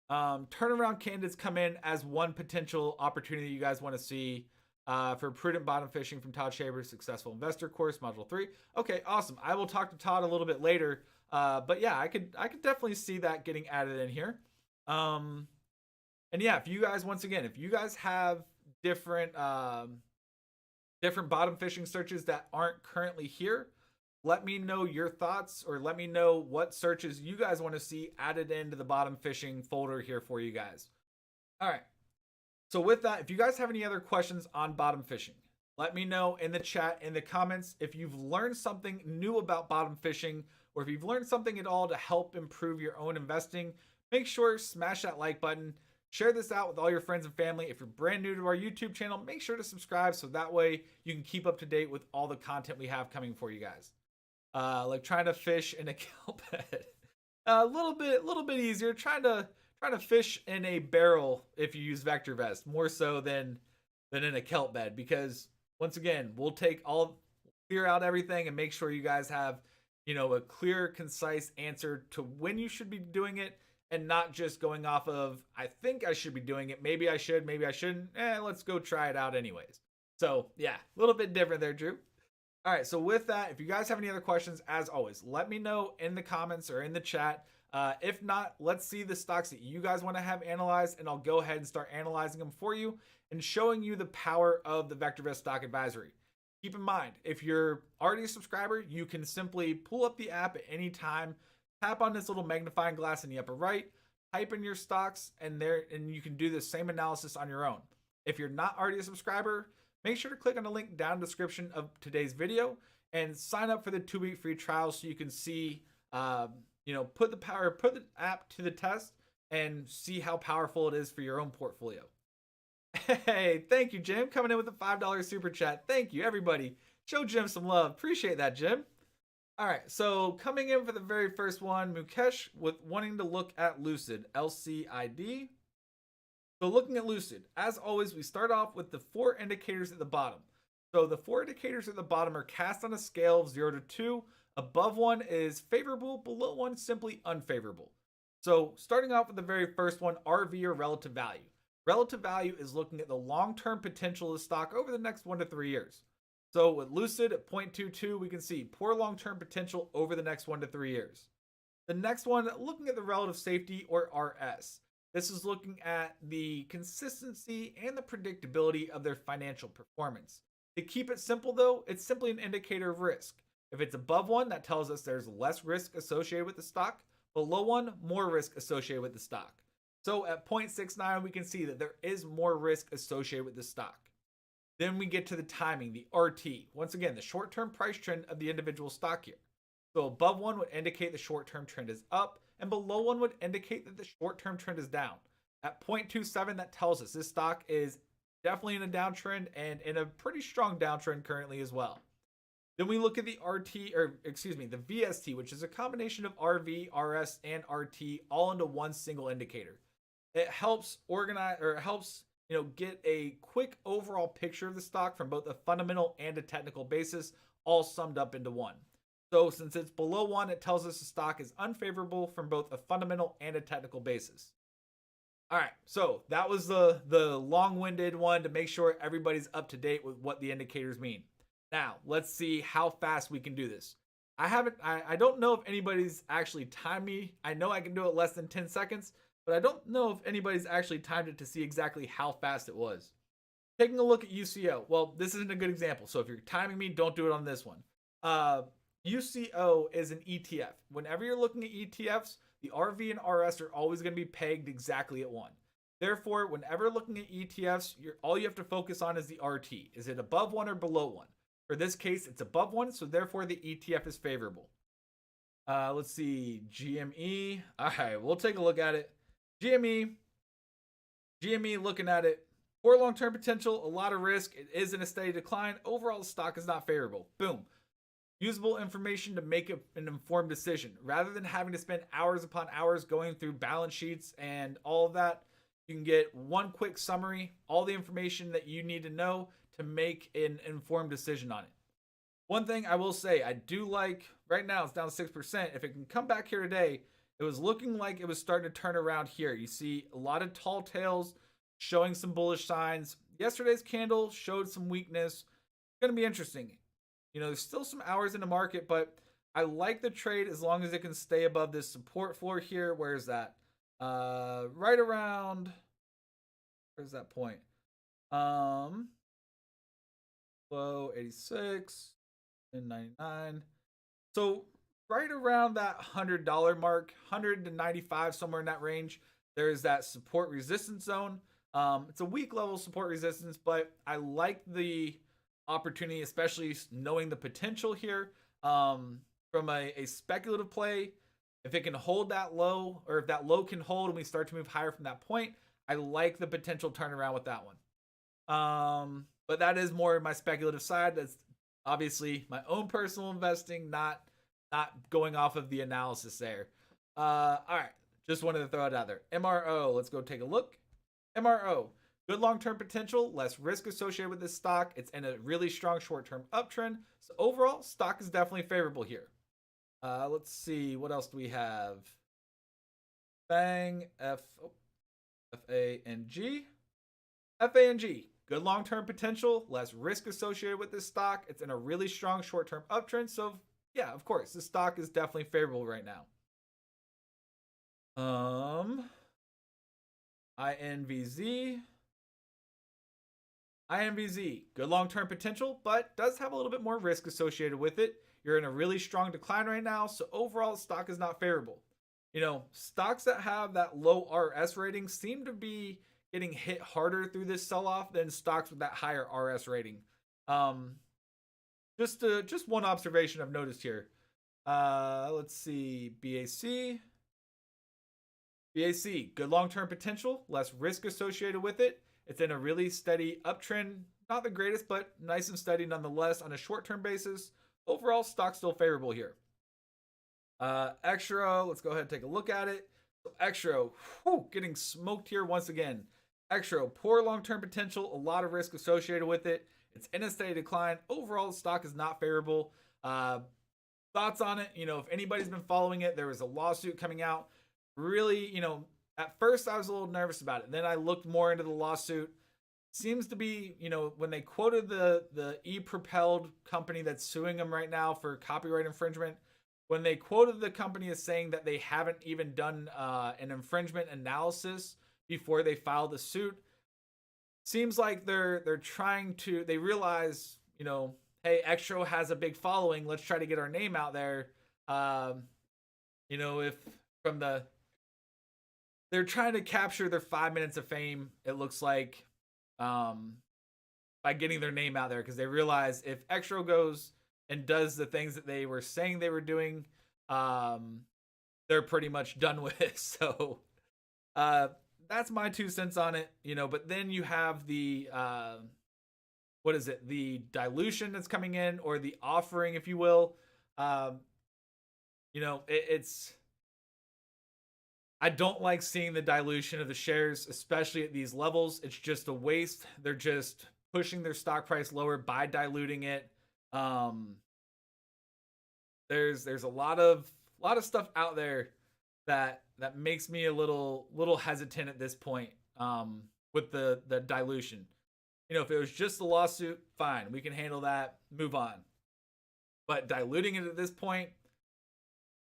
turnaround candidates come in as one potential opportunity you guys want to see for prudent bottom fishing from Todd Shaber's Successful Investor course, Module 3. Okay, awesome. I will talk to Todd a little bit later. But yeah, I could definitely see that getting added in here. And yeah, if you guys, once again, if you guys have different different bottom fishing searches that aren't currently here, let me know your thoughts, or let me know what searches you guys want to see added into the bottom fishing folder here for you guys. All right. So with that, if you guys have any other questions on bottom fishing, let me know in the chat, in the comments. If you've learned something new about bottom fishing, or if you've learned something at all to help improve your own investing, make sure to smash that like button. Share this out with all your friends and family. If you're brand new to our YouTube channel, make sure to subscribe so that way you can keep up to date with all the content we have coming for you guys. Like trying to fish in a kelp bed. A little bit easier. Trying to fish in a barrel if you use VectorVest, more so than in a kelp bed, because once again, we'll clear out everything and make sure you guys have, a clear, concise answer to when you should be doing it, and not just going off of, I think I should be doing it. Maybe I should, maybe I shouldn't. Let's go try it out anyways. So yeah, a little bit different there, Drew. All right, so with that, if you guys have any other questions, as always, let me know in the comments or in the chat. If not, let's see the stocks that you guys want to have analyzed, and I'll go ahead and start analyzing them for you and showing you the power of the VectorVest Stock Advisory. Keep in mind, if you're already a subscriber, you can simply pull up the app at any time, tap on this little magnifying glass in the upper right, type in your stocks, and you can do the same analysis on your own. If you're not already a subscriber, make sure to click on the link down in the description of today's video and sign up for the 2-week free trial so you can see, put the app to the test and see how powerful it is for your own portfolio. Hey, thank you, Jim, coming in with the $5 super chat. Thank you, everybody. Show Jim some love. Appreciate that, Jim. All right, so coming in for the very first one, Mukesh with wanting to look at Lucid, LCID. So looking at Lucid, as always, we start off with the 4 indicators at the bottom. So the 4 indicators at the bottom are cast on a scale of 0 to 2. Above 1 is favorable, below 1 simply unfavorable. So starting off with the very first one, RV or relative value. Relative value is looking at the long-term potential of the stock over the next 1 to 3 years. So with Lucid at 0.22, we can see poor long-term potential over the next 1 to 3 years. The next one, looking at the relative safety or RS. This is looking at the consistency and the predictability of their financial performance. To keep it simple though, it's simply an indicator of risk. If it's above 1, that tells us there's less risk associated with the stock. Below 1, more risk associated with the stock. So at 0.69, we can see that there is more risk associated with the stock. Then we get to the timing, the RT. Once again, the short-term price trend of the individual stock here. So above 1 would indicate the short-term trend is up, and below 1 would indicate that the short-term trend is down. At 0.27, that tells us this stock is definitely in a downtrend, and in a pretty strong downtrend currently as well. Then we look at the the VST, which is a combination of RV, RS, and RT all into one single indicator. It helps get a quick overall picture of the stock from both a fundamental and a technical basis, all summed up into one. So since it's below 1, it tells us the stock is unfavorable from both a fundamental and a technical basis. All right, so that was the long-winded one to make sure everybody's up to date with what the indicators mean. Now, let's see how fast we can do this. I don't know if anybody's actually timed me. I know I can do it less than 10 seconds, but I don't know if anybody's actually timed it to see exactly how fast it was. Taking a look at UCO. Well, this isn't a good example, so if you're timing me, don't do it on this one. UCO is an ETF. Whenever you're looking at ETFs, the RV and RS are always going to be pegged exactly at 1. Therefore, whenever looking at ETFs, all you have to focus on is the RT. Is it above 1 or below 1? For this case, it's above 1, so therefore the ETF is favorable. Let's see, GME. All right, we'll take a look at it. GME, looking at it. Poor long-term potential, a lot of risk. It is in a steady decline. Overall, the stock is not favorable. Boom. Usable information to make an informed decision. Rather than having to spend hours upon hours going through balance sheets and all of that, You can get one quick summary, all the information that you need to know to make an informed decision on it. One thing I will say, I do like, right now it's down 6%. If it can come back here today, it was looking like it was starting to turn around here. You see a lot of tall tails showing some bullish signs. Yesterday's candle showed some weakness. It's going to be interesting. There's still some hours in the market, but I like the trade as long as it can stay above this support floor here. Where is that? Right around, where's that point? Low 86 and 99. So right around that $100 mark, 100 to 95, somewhere in that range, there's that support resistance zone. It's a weak level support resistance, but I like the opportunity, especially knowing the potential here. From a speculative play, if it can hold that low, or if that low can hold and we start to move higher from that point, I like the potential turnaround with that one. But that is more my speculative side. That's obviously my own personal investing, not going off of the analysis there. All right, just wanted to throw it out there. MRO, let's go take a look. MRO, good long-term potential, less risk associated with this stock. It's in a really strong short-term uptrend. So overall, stock is definitely favorable here. Let's see, what else do we have? FANG, F-A-N-G. FANG, good long-term potential, less risk associated with this stock. It's in a really strong short-term uptrend. So yeah, of course, this stock is definitely favorable right now. INVZ. INVZ, good long-term potential, but does have a little bit more risk associated with it. You're in a really strong decline right now, so overall, stock is not favorable. Stocks that have that low RS rating seem to be getting hit harder through this sell-off than stocks with that higher RS rating. Just one observation I've noticed here. Let's see, BAC. BAC, good long-term potential, less risk associated with it. It's in a really steady uptrend. Not the greatest, but nice and steady nonetheless on a short-term basis. Overall, stock still favorable here. Extra, let's go ahead and take a look at it. So Extra, getting smoked here once again. Extra, poor long-term potential, a lot of risk associated with it. It's in a steady decline. Overall, the stock is not favorable. Thoughts on it? If anybody's been following it, there was a lawsuit coming out. Really, at first I was a little nervous about it. Then I looked more into the lawsuit. Seems to be, when they quoted the e-propelled company that's suing them right now for copyright infringement, when they quoted the company as saying that they haven't even done an infringement analysis before they filed the suit, seems like they're trying to, they realize, hey, Extra has a big following. Let's try to get our name out there. If from they're trying to capture their 5 minutes of fame, it looks like, by getting their name out there, because they realize if Extra goes and does the things that they were saying they were doing, they're pretty much done with. So that's my 2 cents on it. But then you have the the dilution that's coming in, or the offering, if you will. It's, I don't like seeing the dilution of the shares, especially at these levels. It's just a waste. They're just pushing their stock price lower by diluting it. There's a lot of stuff out there that makes me a little hesitant at this point, with the dilution. If it was just a lawsuit, fine, we can handle that, move on. But diluting it at this point,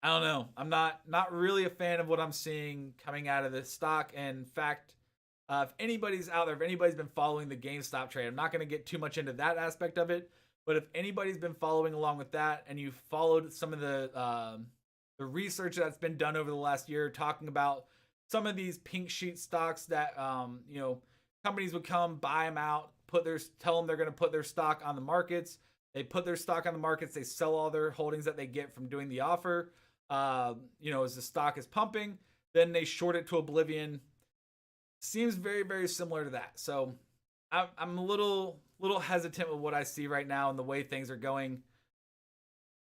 I don't know. I'm not really a fan of what I'm seeing coming out of this stock. And in fact, if anybody's out there, if anybody's been following the GameStop trade, I'm not going to get too much into that aspect of it. But if anybody's been following along with that, and you've followed some of the research that's been done over the last year, talking about some of these pink sheet stocks that companies would come buy them out, tell them they're going to put their stock on the markets. They put their stock on the markets. They sell all their holdings that they get from doing the offer. As the stock is pumping, then they short it to oblivion. Seems very, very similar to that. So I'm a little hesitant with what I see right now and the way things are going.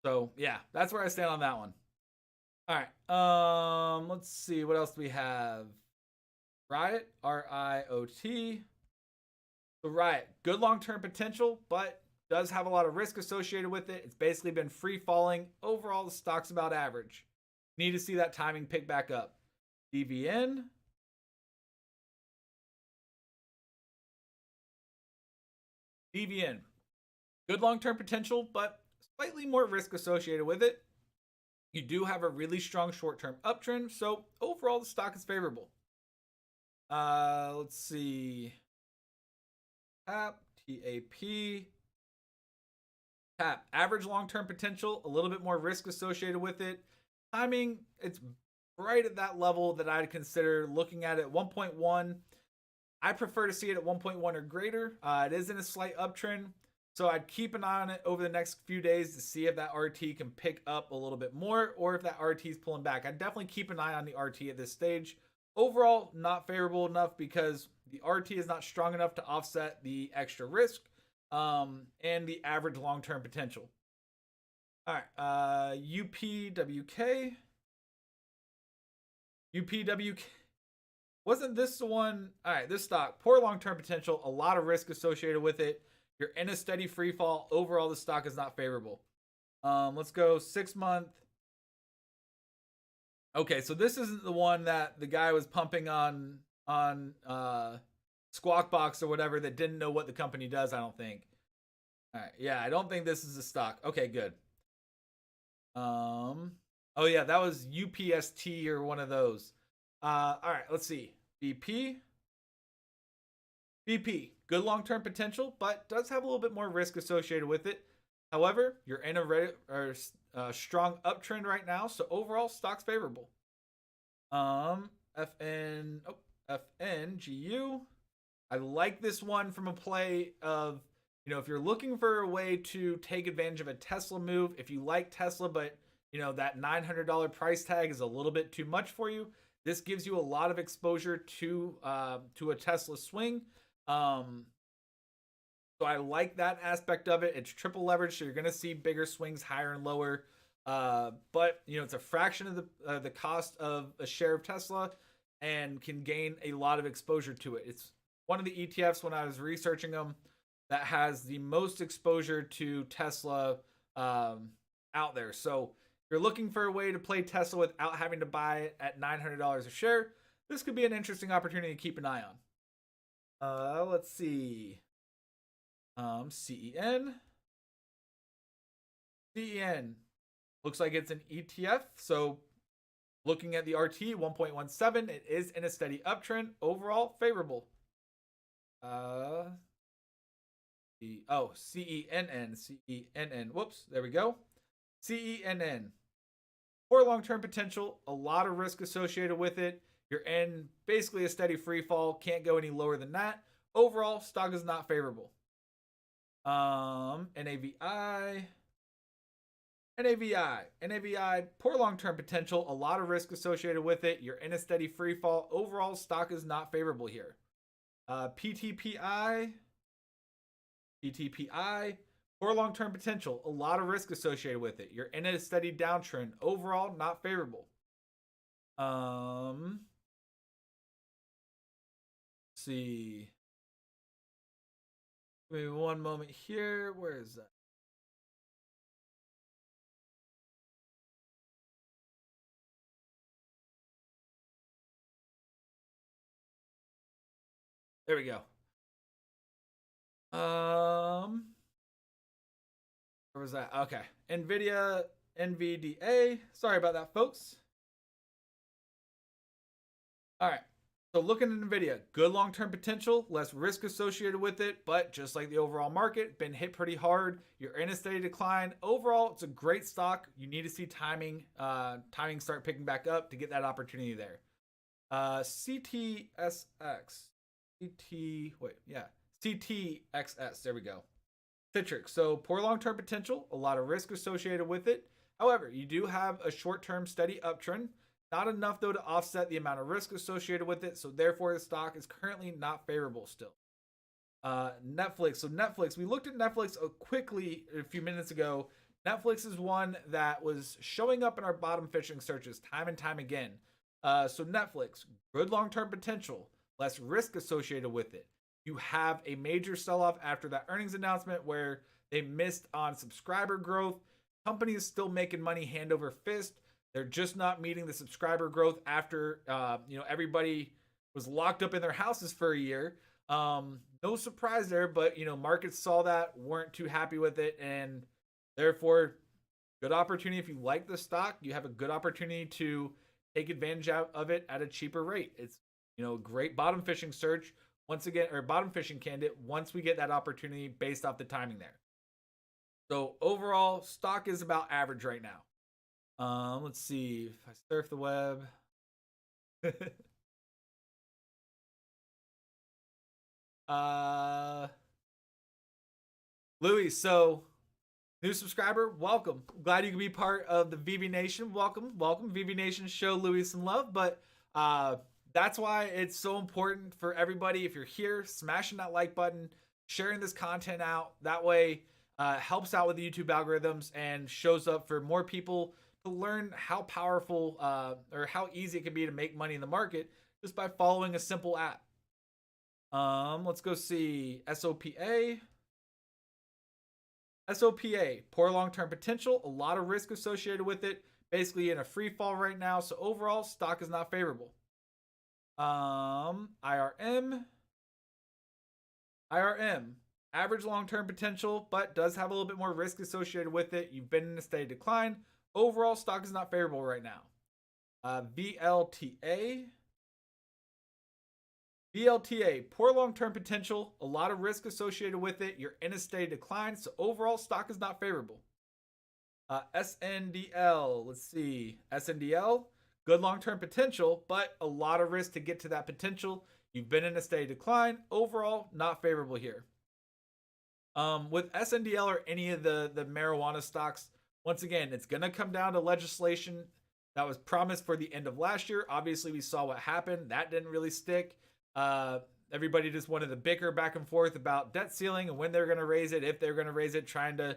So yeah, that's where I stand on that one. All right. Let's see, what else do we have? Riot, RIOT. So Riot, good long-term potential, but does have a lot of risk associated with it. It's basically been free falling. Overall, the stock's about average. Need to see that timing pick back up. DVN. DVN, good long-term potential, but slightly more risk associated with it. You do have a really strong short-term uptrend, so overall the stock is favorable. Let's see. TAP, TAP. TAP, average long-term potential, a little bit more risk associated with it. Timing, it's right at that level that I'd consider looking at it. 1.1. I prefer to see it at 1.1 or greater. It is in a slight uptrend, so I'd keep an eye on it over the next few days to see if that RT can pick up a little bit more or if that RT is pulling back. I'd definitely keep an eye on the RT at this stage. Overall, not favorable enough because the RT is not strong enough to offset the extra risk and the average long-term potential. All right, UPWK. UPWK. Wasn't this the one? All right, this stock, poor long-term potential, a lot of risk associated with it. You're in a steady free fall. Overall, the stock is not favorable. Let's go 6 month. Okay, so this isn't the one that the guy was pumping on Squawk Box or whatever that didn't know what the company does, I don't think. All right, yeah, I don't think this is a stock. Okay, good. Oh yeah, that was UPST or one of those. All right, let's see. BP. BP, good long-term potential, but does have a little bit more risk associated with it. However, you're in a strong uptrend right now, so overall, stock's favorable. FNGU. I like this one from a play of, if you're looking for a way to take advantage of a Tesla move, if you like Tesla, but that $900 price tag is a little bit too much for you, this gives you a lot of exposure to a Tesla swing. So I like that aspect of it. It's triple leverage, so you're going to see bigger swings higher and lower. But it's a fraction of the cost of a share of Tesla and can gain a lot of exposure to it. It's one of the ETFs when I was researching them that has the most exposure to Tesla out there. So if you're looking for a way to play Tesla without having to buy it at $900 a share, this could be an interesting opportunity to keep an eye on. Let's see. CEN. CEN. Looks like it's an ETF. So looking at the RT 1.17, it is in a steady uptrend. Overall, favorable. CENN. CENN. Whoops, there we go. CENN. Poor long-term potential, a lot of risk associated with it. You're in basically a steady free fall, can't go any lower than that. Overall, stock is not favorable. NAVI. NAVI, poor long-term potential, a lot of risk associated with it. You're in a steady free fall. Overall, stock is not favorable here. PTPI. Poor long-term potential, a lot of risk associated with it. You're in a steady downtrend. Overall, not favorable. Let's see. Give me one moment here. Where is that? There we go. Where was that? Okay. NVIDIA, NVDA. Sorry about that, folks. All right. So looking at NVIDIA, good long-term potential, less risk associated with it, but just like the overall market, been hit pretty hard. You're in a steady decline. Overall, it's a great stock. You need to see timing start picking back up to get that opportunity there. CTXS. CTXS. There we go. Citrix. So poor long-term potential, a lot of risk associated with it. However, you do have a short-term steady uptrend. Not enough, though, to offset the amount of risk associated with it. So therefore, the stock is currently not favorable still. Netflix. So Netflix, we looked at Netflix quickly a few minutes ago. Netflix is one that was showing up in our bottom fishing searches time and time again. So Netflix, good long-term potential. less risk associated with it. You have a major sell-off after that earnings announcement where they missed on subscriber growth. Company is still making money hand over fist. They're just not meeting the subscriber growth after everybody was locked up in their houses for a year. No surprise there, but markets saw that, weren't too happy with it, and therefore, good opportunity. If you like the stock, you have a good opportunity to take advantage of it at a cheaper rate. It's a great bottom fishing search once again, or bottom fishing candidate once we get that opportunity based off the timing there. So overall, stock is about average right now. Let's see if I surf the web. Louis, so new subscriber, welcome. Glad you can be part of the VV Nation. Welcome. VV Nation, show Louis some love. But that's why it's so important for everybody. If you're here, smashing that like button, sharing this content out. That way, helps out with the YouTube algorithms and shows up for more people to learn how powerful or how easy it can be to make money in the market just by following a simple app. Let's go see SOPA. SOPA, poor long-term potential, a lot of risk associated with it, basically in a free fall right now. So overall, stock is not favorable. IRM, average long-term potential, but does have a little bit more risk associated with it. You've been in a steady decline. Overall, stock is not favorable right now. VLTA, poor long-term potential, a lot of risk associated with it. You're in a steady decline, so overall, stock is not favorable. SNDL, let's see. SNDL, good long-term potential, but a lot of risk to get to that potential. You've been in a steady decline. Overall, not favorable here. With SNDL or any of the marijuana stocks, once again, it's going to come down to legislation that was promised for the end of last year. Obviously, we saw what happened. That didn't really stick. Everybody just wanted to bicker back and forth about debt ceiling and when they're going to raise it, if they're going to raise it, trying to,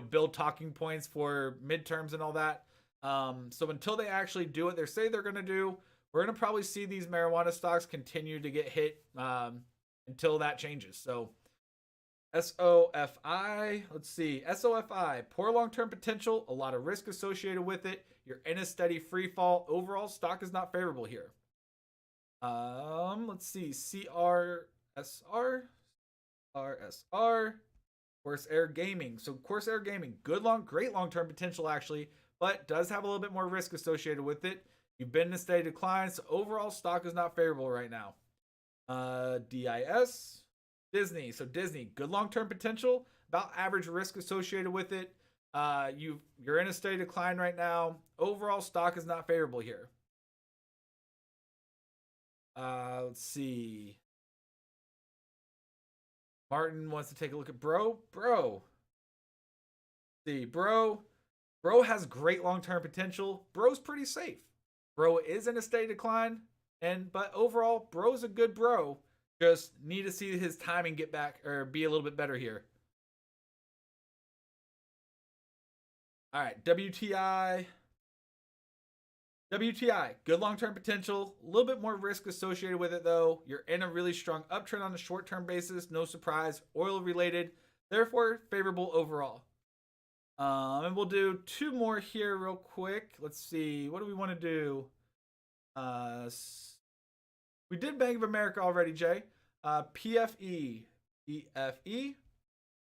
build talking points for midterms and all that. So until they actually do what they say they're going to do, we're going to probably see these marijuana stocks continue to get hit until that changes. So SOFI, let's see. SOFI, poor long-term potential, a lot of risk associated with it. You're in a steady free fall. Overall, stock is not favorable here. Let's see. CRSR, Corsair Gaming. So Corsair Gaming, great long-term potential actually, but does have a little bit more risk associated with it. You've been in a steady decline, so overall stock is not favorable right now. DIS, Disney. So Disney, good long-term potential, about average risk associated with it. You're in a steady decline right now. Overall stock is not favorable here. Let's see. Martin wants to take a look at Bro. See, Bro has great long-term potential. Bro's pretty safe. Bro is in a steady decline, but overall, Bro's a good bro. Just need to see his timing get back or be a little bit better here. All right, WTI, good long-term potential, a little bit more risk associated with it though. You're in a really strong uptrend on a short-term basis, no surprise, oil related, therefore favorable overall. And we'll do two more here real quick. Let's see, what do we want to do? We did Bank of America already, Jay. PFE,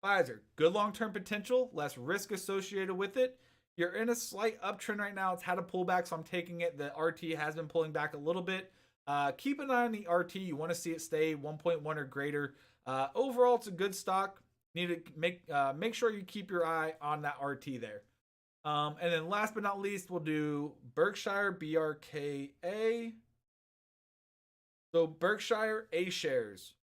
Pfizer, good long-term potential, less risk associated with it. You're in a slight uptrend right now. It's had a pullback, so I'm taking it. The RT has been pulling back a little bit. Keep an eye on the RT. You want to see it stay 1.1 or greater. Overall, it's a good stock. Need to make sure you keep your eye on that RT there. And then last but not least, we'll do Berkshire, BRKA. So Berkshire A shares.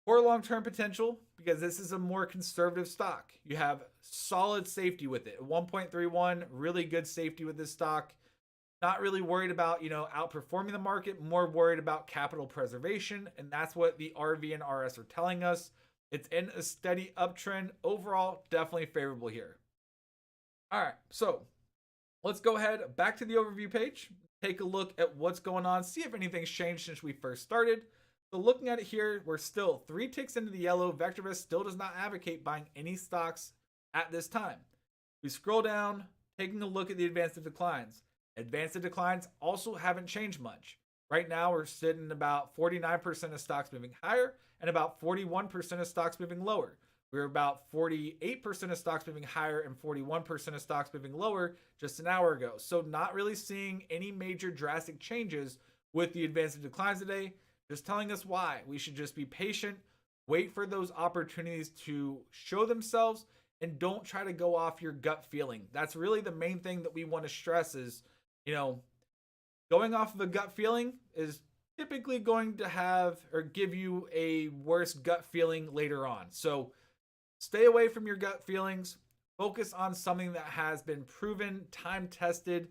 Poor long-term potential because this is a more conservative stock. You have solid safety with it. 1.31, really good safety with this stock. Not really worried about, outperforming the market, more worried about capital preservation. And that's what the RV and RS are telling us. It's in a steady uptrend. Overall, definitely favorable here. All right, so let's go ahead back to the overview page. take a look at what's going on, see if anything's changed since we first started. So looking at it here, we're still 3 ticks into the yellow. VectorVest still does not advocate buying any stocks at this time. We scroll down, taking a look at the advanced declines. Advanced declines also haven't changed much. Right now, we're sitting about 49% of stocks moving higher and about 41% of stocks moving lower. We're about 48% of stocks moving higher and 41% of stocks moving lower just an hour ago. So not really seeing any major drastic changes with the advanced declines today. Just telling us why we should just be patient, wait for those opportunities to show themselves, and don't try to go off your gut feeling. That's really the main thing that we want to stress is, going off of a gut feeling is typically going to have or give you a worse gut feeling later on. So stay away from your gut feelings. Focus on something that has been proven, time tested.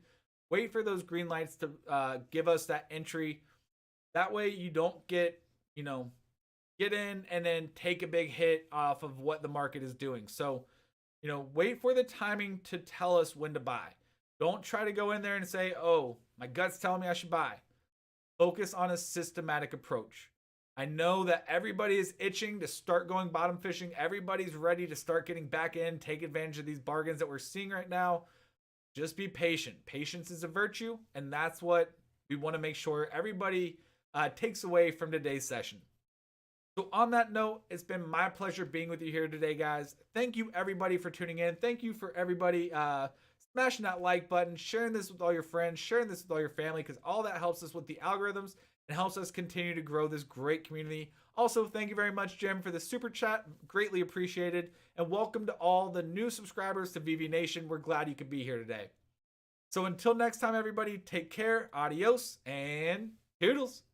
Wait for those green lights to give us that entry. That way you don't get in and then take a big hit off of what the market is doing. So, wait for the timing to tell us when to buy. Don't try to go in there and say, oh, my gut's telling me I should buy. Focus on a systematic approach. I know that everybody is itching to start going bottom fishing. Everybody's ready to start getting back in, take advantage of these bargains that we're seeing right now. Just be patient. Patience is a virtue, and that's what we want to make sure everybody takes away from today's session. So on that note, it's been my pleasure being with you here today, guys. Thank you everybody for tuning in. Thank you for everybody smashing that like button, sharing this with all your friends, sharing this with all your family, because all that helps us with the algorithms and helps us continue to grow this great community. Also, thank you very much, Jim, for the super chat. Greatly appreciated. And welcome to all the new subscribers to VV Nation. We're glad you could be here today. So until next time, everybody, take care, adios, and toodles.